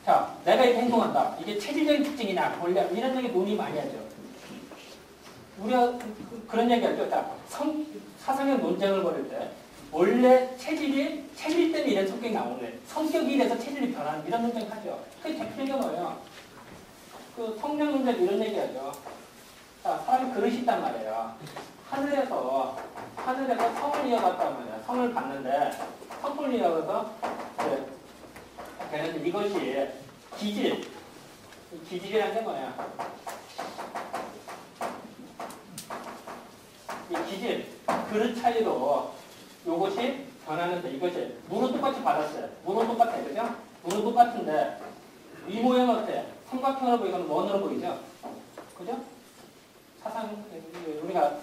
자, 내가 이렇게 행동한다. 이게 체질적인 특징이냐 원래 이런 얘기 논의 많이 하죠. 우리가 그런 얘기하죠. 자, 사상의 논쟁을 벌일 때 원래 체질 때문에 이런 성격이 나오는데 성격이 이래서 체질이 변하는 이런 논쟁을 하죠. 그게 대표적인 거예요. 그 성령 논쟁 이런 얘기하죠. 자, 사람이 그릇이 있단 말이에요. 하늘에서 성을 이어갔단 말이야. 성을 봤는데 성을 이어가서 되는데 이것이 기질이라는 게 뭐야? 이 기질, 그릇 차이로 이것이 변하는데 이것이 물은 똑같이 받았어요. 물은 똑같아요. 그죠? 물은 똑같은데 이 모양은 어때요? 삼각형으로 보이거나 원으로 보이죠? 그죠? 우리가